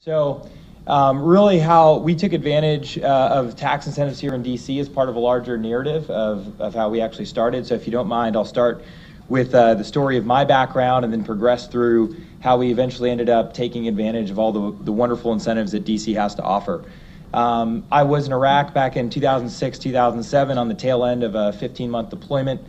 So really how we took advantage of tax incentives here in DC as part of a larger narrative of how we actually started. So if you don't mind, I'll start with the story of my background and then progress through how we eventually ended up taking advantage of all the wonderful incentives that DC has to offer. I was in Iraq back in 2006, 2007 on the tail end of a 15-month deployment.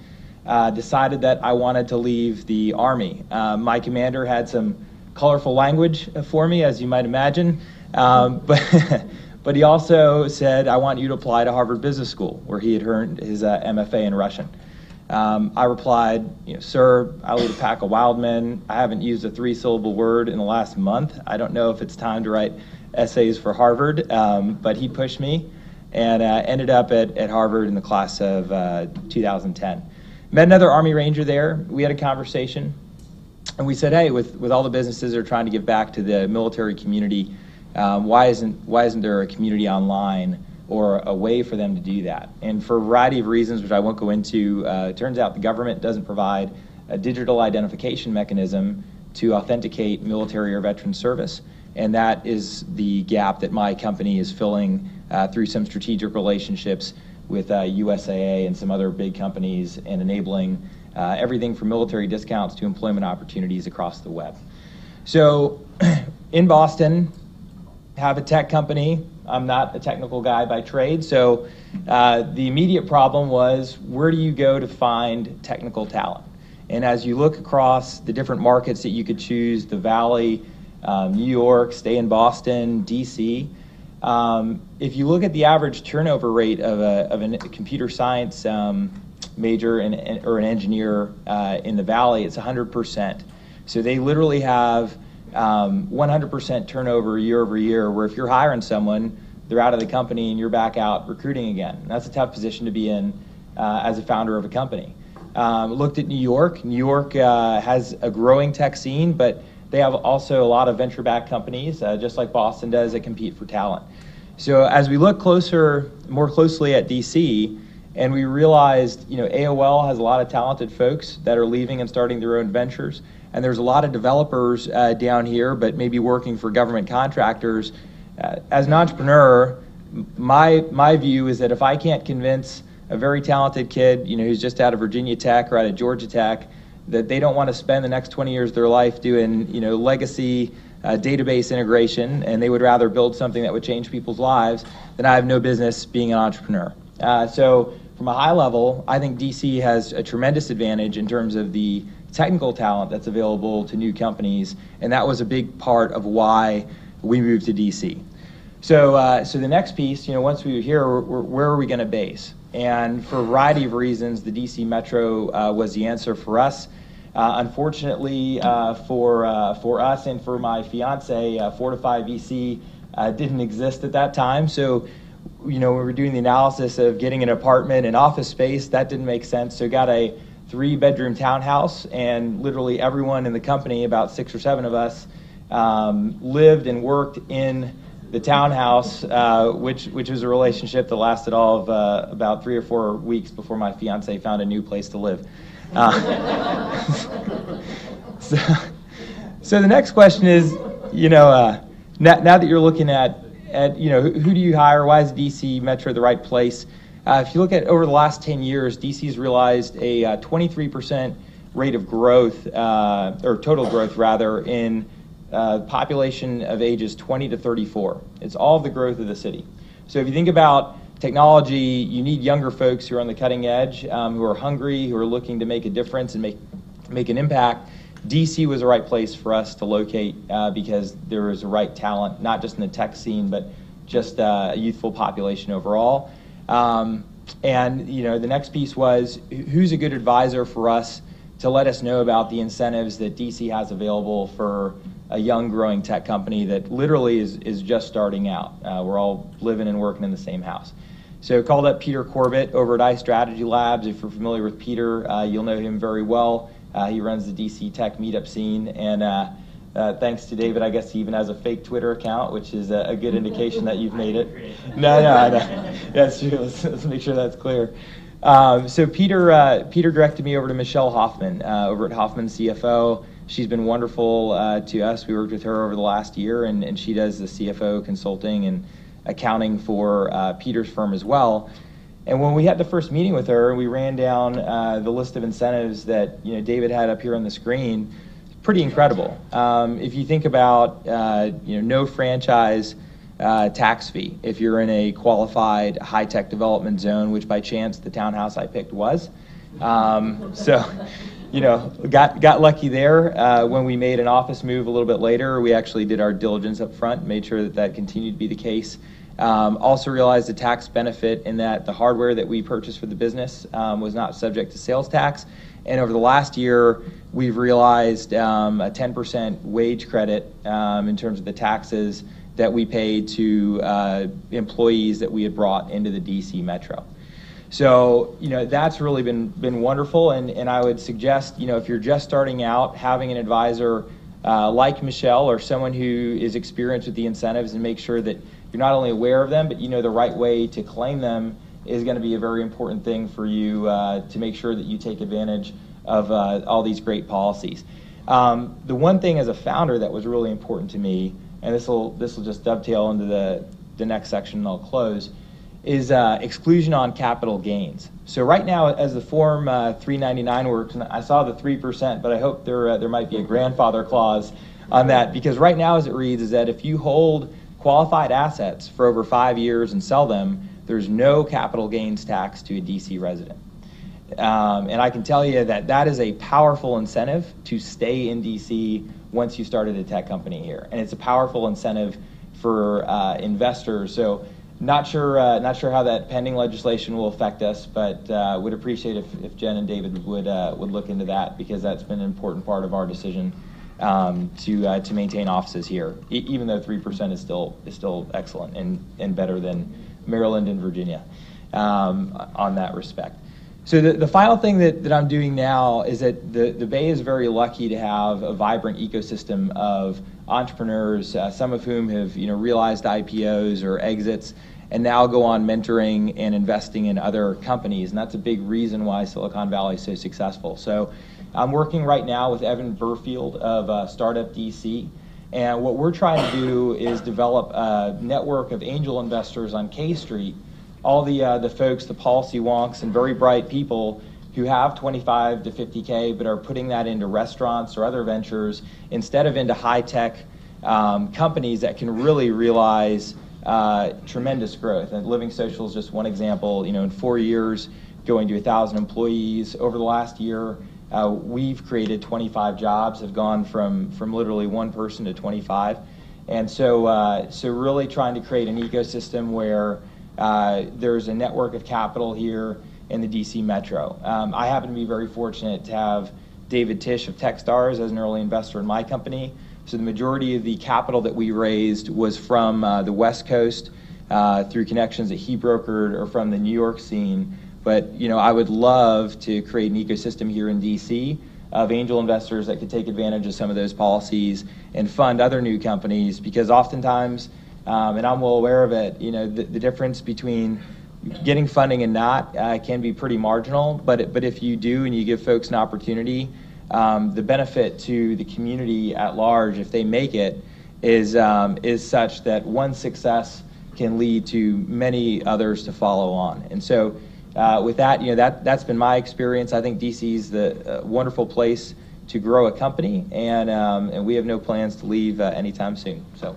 Decided that I wanted to leave the Army. My commander had some colorful language for me, as you might imagine, but he also said, I want you to apply to Harvard Business School, where he had earned his MFA in Russian. I replied, sir, I lead a pack of wild men. I haven't used a 3-syllable word in the last month. I don't know if it's time to write essays for Harvard, but he pushed me and ended up at Harvard in the class of 2010. Met another Army Ranger there. We had a conversation, and we said, hey, with all the businesses that are trying to give back to the military community, why isn't there a community online or a way for them to do that? And for a variety of reasons, which I won't go into, it turns out the government doesn't provide a digital identification mechanism to authenticate military or veteran service. And that is the gap that my company is filling through some strategic relationships with USAA and some other big companies, and enabling everything from military discounts to employment opportunities across the web. So in Boston, have a tech company. I'm not a technical guy by trade, so the immediate problem was, where do you go to find technical talent? And as you look across the different markets that you could choose, the Valley, New York, stay in Boston, DC, if you look at the average turnover rate of a computer science major or an engineer in the Valley, it's 100%. So they literally have 100% turnover year over year, where if you're hiring someone, they're out of the company and you're back out recruiting again. And that's a tough position to be in as a founder of a company. Looked at New York. New York has a growing tech scene, but they have also a lot of venture-backed companies, just like Boston does, that compete for talent. So as we look more closely at DC, and we realized, AOL has a lot of talented folks that are leaving and starting their own ventures, and there's a lot of developers down here, but maybe working for government contractors. As an entrepreneur, my view is that if I can't convince a very talented kid, who's just out of Virginia Tech or out of Georgia Tech, that they don't want to spend the next 20 years of their life doing, legacy database integration, and they would rather build something that would change people's lives, then I have no business being an entrepreneur. So from a high level, I think DC has a tremendous advantage in terms of the technical talent that's available to new companies, and that was a big part of why we moved to DC. So the next piece, once we were here, where are we going to base? And for a variety of reasons, the DC Metro was the answer for us. Unfortunately, for us and for my fiance, Fortify VC didn't exist at that time. So, when we were doing the analysis of getting an apartment and office space, that didn't make sense. So got a 3-bedroom townhouse, and literally everyone in the company, about 6 or 7 of us, lived and worked in the townhouse, which was a relationship that lasted all of about 3 or 4 weeks before my fiance found a new place to live. So the next question is, now that you're looking at who do you hire? Why is DC Metro the right place? If you look at over the last 10 years, DC's realized a 23% rate of growth, or total growth rather, in population of ages 20 to 34. It's all the growth of the city. So if you think about technology, you need younger folks who are on the cutting edge, who are hungry, who are looking to make a difference and make an impact. DC was the right place for us to locate because there was the right talent, not just in the tech scene, but just a youthful population overall. And the next piece was, who's a good advisor for us to let us know about the incentives that DC has available for a young growing tech company that literally is just starting out. We're all living and working in the same house. So called up Peter Corbett over at iStrategy Labs. If you're familiar with Peter, you'll know him very well. He runs the DC tech meetup scene, and thanks to David, I guess he even has a fake Twitter account, which is a good indication that you've made it. No, that's true. Let's make sure that's clear. So Peter directed me over to Michelle Hoffman over at Hoffman CFO. She's been wonderful to us. We worked with her over the last year, and she does the CFO consulting and accounting for Peter's firm as well. And when we had the first meeting with her, we ran down the list of incentives that David had up here on the screen. Pretty incredible. If you think about no franchise tax fee if you're in a qualified high-tech development zone, which by chance the townhouse I picked was. Got lucky there. When we made an office move a little bit later, we actually did our diligence up front, made sure that that continued to be the case. Also realized the tax benefit in that the hardware that we purchased for the business was not subject to sales tax. And over the last year, we've realized a 10% wage credit in terms of the taxes that we paid to employees that we had brought into the DC Metro. So, that's really been wonderful, and I would suggest, if you're just starting out, having an advisor like Michelle or someone who is experienced with the incentives and make sure that you're not only aware of them, but you know the right way to claim them is going to be a very important thing for you to make sure that you take advantage of all these great policies. The one thing as a founder that was really important to me, and this will just dovetail into the next section and I'll close, is exclusion on capital gains. So right now, as the Form 399 works, and I saw the 3%, but I hope there might be a grandfather clause on that, because right now as it reads is that if you hold qualified assets for over 5 years and sell them, there's no capital gains tax to a DC resident. And I can tell you that is a powerful incentive to stay in DC once you started a tech company here. And it's a powerful incentive for investors. So not sure how that pending legislation will affect us, but would appreciate if Jen and David would look into that, because that's been an important part of our decision to maintain offices here, even though 3% is still excellent and better than Maryland and Virginia on that respect. So the final thing that I'm doing now is that the Bay is very lucky to have a vibrant ecosystem of entrepreneurs, some of whom have realized IPOs or exits, and now go on mentoring and investing in other companies, and that's a big reason why Silicon Valley is so successful. So I'm working right now with Evan Burfield of Startup DC, and what we're trying to do is develop a network of angel investors on K Street, all the folks, the policy wonks, and very bright people who have 25 to 50K but are putting that into restaurants or other ventures instead of into high-tech companies that can really realize tremendous growth. And Living Social is just one example. In 4 years, going to 1,000 employees. Over the last year, we've created 25 jobs, have gone from literally one person to 25. And so really trying to create an ecosystem where there's a network of capital here in the DC Metro. I happen to be very fortunate to have David Tisch of Techstars as an early investor in my company. So the majority of the capital that we raised was from the West Coast through connections that he brokered or from the New York scene. But I would love to create an ecosystem here in DC of angel investors that could take advantage of some of those policies and fund other new companies, because oftentimes, and I'm well aware of it, the difference between getting funding and not can be pretty marginal. But if you do and you give folks an opportunity, the benefit to the community at large, if they make it, is such that one success can lead to many others to follow on. And so with that, that's been my experience. I think DC is the wonderful place to grow a company, and we have no plans to leave anytime soon. So.